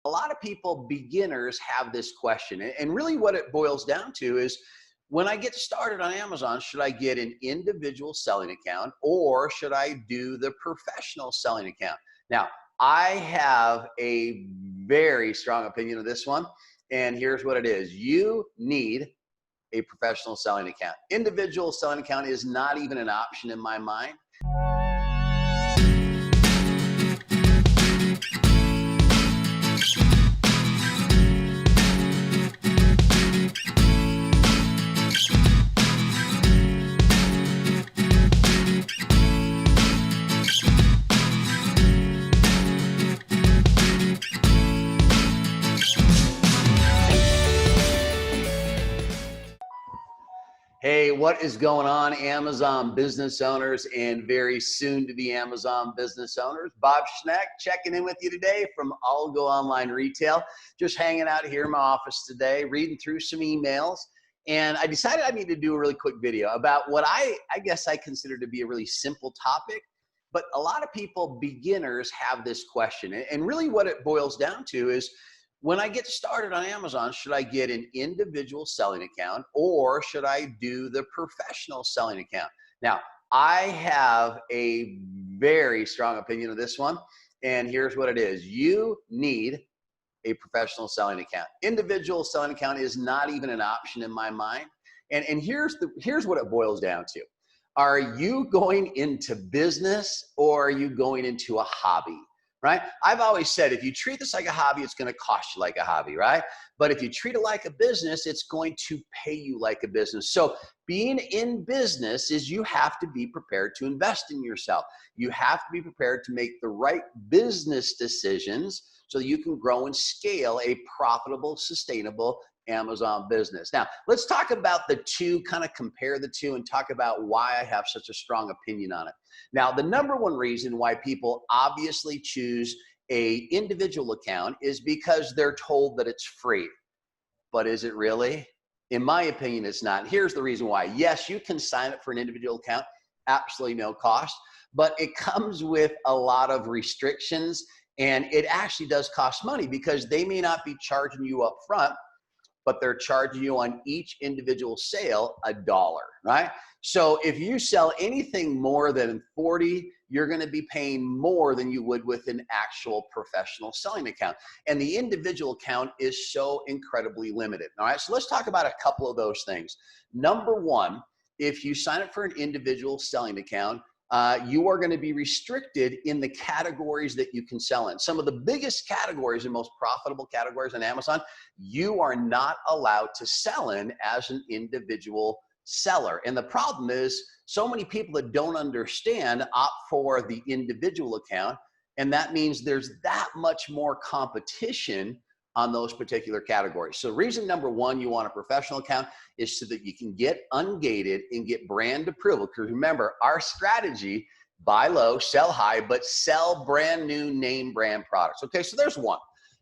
A lot of people, beginners, have this question. And really what it boils down to is, when I get started on Amazon, should I get an individual selling account or should I do the professional selling account? Now, I have a very strong opinion of this one. And here's what it is. You need a professional selling account. Individual selling account is not even an option in my mind. Hey, what is going on, Amazon business owners and very soon to be Amazon business owners? Bob Schneck checking in with you today from ALGO Online Retail. Just hanging out here in my office today, reading through some emails. And I decided I need to do a really quick video about what I guess I consider to be a really simple topic. But a lot of people, beginners, have this question. And really what it boils down to is, when I get started on Amazon, should I get an individual selling account or should I do the professional selling account? Now, I have a very strong opinion of this one. And here's what it is. You need a professional selling account. Individual selling account is not even an option in my mind. And here's what it boils down to. Are you going into business or are you going into a hobby? Right? I've always said, if you treat this like a hobby, it's going to cost you like a hobby, right? But if you treat it like a business, it's going to pay you like a business. So being in business is, you have to be prepared to invest in yourself. You have to be prepared to make the right business decisions so that you can grow and scale a profitable, sustainable Amazon business. Now, let's talk about the two, kind of compare the two and talk about why I have such a strong opinion on it. Now, the number one reason why people obviously choose a individual account is because they're told that it's free. But is it really? In my opinion, it's not. Here's the reason why. Yes, you can sign up for an individual account, absolutely no cost, but it comes with a lot of restrictions, and it actually does cost money because they may not be charging you up front, but they're charging you on each individual sale $1, right? So if you sell anything more than 40, you're going to be paying more than you would with an actual professional selling account. And the individual account is so incredibly limited. All right, so let's talk about a couple of those things. Number one, if you sign up for an individual selling account, you are going to be restricted in the categories that you can sell in. Some of the biggest categories and most profitable categories on Amazon, you are not allowed to sell in as an individual seller. And the problem is, so many people that don't understand opt for the individual account, and that means there's that much more competition on those particular categories. So reason number one, you want a professional account is so that you can get ungated and get brand approval. Because remember, our strategy, buy low, sell high, but sell brand new name brand products. Okay, so there's one.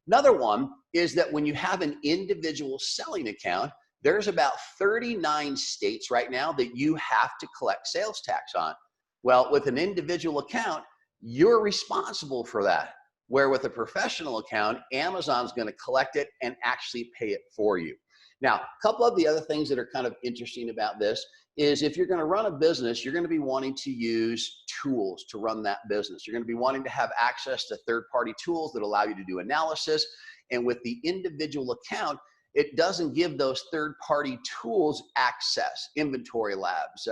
Another one is that when you have an individual selling account, there's about 39 states right now that you have to collect sales tax on. Well, with an individual account, you're responsible for that. Where with a professional account, Amazon's going to collect it and actually pay it for you. Now, a couple of the other things that are kind of interesting about this is, if you're going to run a business, you're going to be wanting to use tools to run that business. You're going to be wanting to have access to third-party tools that allow you to do analysis. And with the individual account, it doesn't give those third-party tools access. Inventory Labs,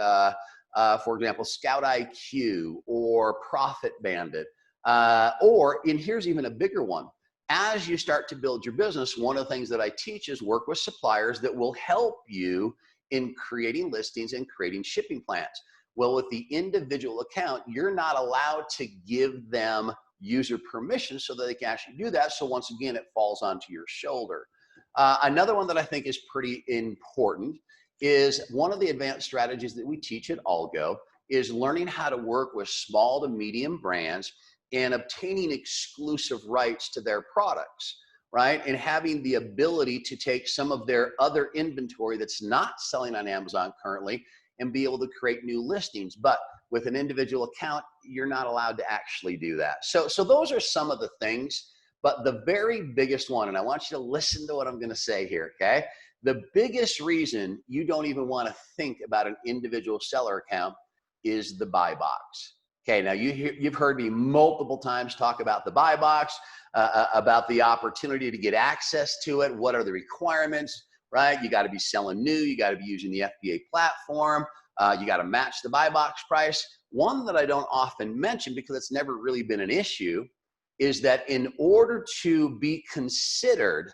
for example, Scout IQ or Profit Bandit. And here's even a bigger one. As you start to build your business, one of the things that I teach is work with suppliers that will help you in creating listings and creating shipping plans. Well, with the individual account, you're not allowed to give them user permission so that they can actually do that. So once again, it falls onto your shoulder. Another one that I think is pretty important is, one of the advanced strategies that we teach at ALGO is learning how to work with small to medium brands and obtaining exclusive rights to their products, right? And having the ability to take some of their other inventory that's not selling on Amazon currently and be able to create new listings. But with an individual account, you're not allowed to actually do that. So those are some of the things. But the very biggest one, and I want you to listen to what I'm going to say here, okay? The biggest reason you don't even want to think about an individual seller account is the buy box. Okay, now you've heard me multiple times talk about the buy box, about the opportunity to get access to it. What are the requirements, right? You got to be selling new. You got to be using the FBA platform. You got to match the buy box price. One that I don't often mention because it's never really been an issue is that in order to be considered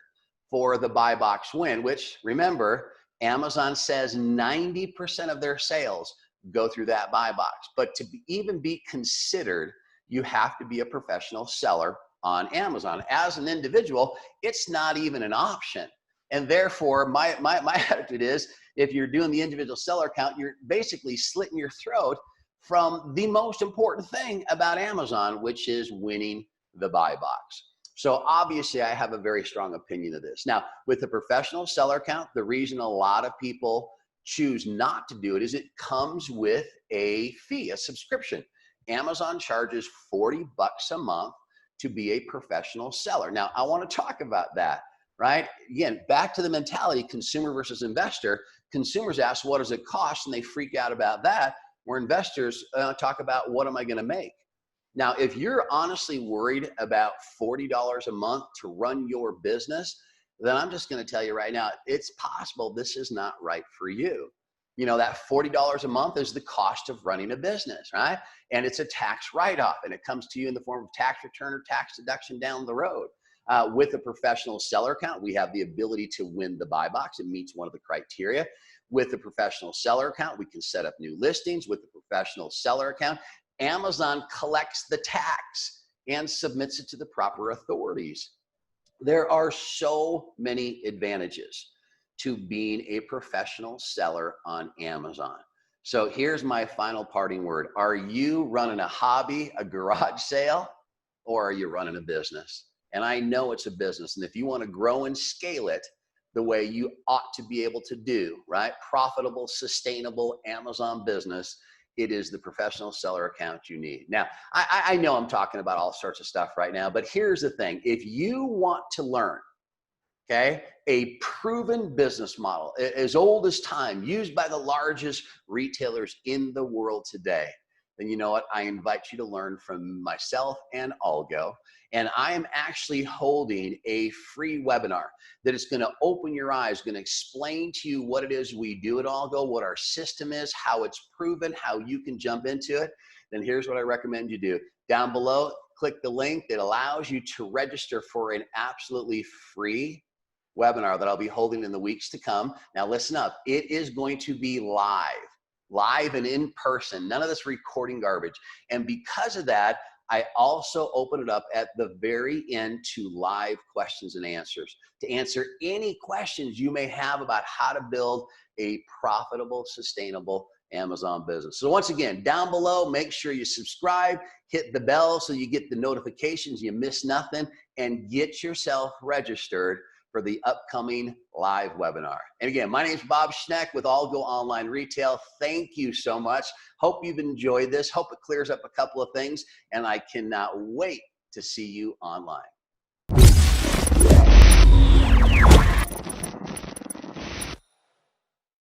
for the buy box win, which remember, Amazon says 90% of their sales go through that buy box. But to even be considered, you have to be a professional seller on Amazon. As an individual, it's not even an option. And therefore, my attitude is, if you're doing the individual seller account, you're basically slitting your throat from the most important thing about Amazon, which is winning the buy box. So obviously, I have a very strong opinion of this. Now, with the professional seller account, the reason a lot of people choose not to do it is it comes with a fee, a subscription. Amazon charges $40 a month to be a professional seller. Now, I want to talk about that, right? Again, back to the mentality, consumer versus investor. Consumers ask, what does it cost? And they freak out about that, where investors talk about, what am I going to make? Now, if you're honestly worried about $40 a month to run your business, then I'm just going to tell you right now, it's possible this is not right for you. You know, that $40 a month is the cost of running a business, right? And it's a tax write-off, and it comes to you in the form of tax return or tax deduction down the road. With a professional seller account, we have the ability to win the buy box. It meets one of the criteria. With the professional seller account, we can set up new listings. With the professional seller account, Amazon collects the tax and submits it to the proper authorities. There are so many advantages to being a professional seller on Amazon. So here's my final parting word. Are you running a hobby, a garage sale, or are you running a business? And I know it's a business. And if you want to grow and scale it the way you ought to be able to do, right? Profitable, sustainable Amazon business, it is the professional seller account you need. Now, I know I'm talking about all sorts of stuff right now, but here's the thing. If you want to learn, okay, a proven business model, as old as time, used by the largest retailers in the world today, then you know what? I invite you to learn from myself and ALGO. And I am actually holding a free webinar that is going to open your eyes, going to explain to you what it is we do at ALGO, what our system is, how it's proven, how you can jump into it. Then here's what I recommend you do. Down below, click the link that allows you to register for an absolutely free webinar that I'll be holding in the weeks to come. Now listen up, it is going to be live and in person, none of this recording garbage. And because of that, I also open it up at the very end to live questions and answers, to answer any questions you may have about how to build a profitable, sustainable Amazon business. So once again, down below, make sure you subscribe, hit the bell so you get the notifications, you miss nothing, and get yourself registered for the upcoming live webinar. And again, my name is Bob Schneck with ALGO Online Retail. Thank you so much. Hope you've enjoyed this. Hope it clears up a couple of things, and I cannot wait to see you online.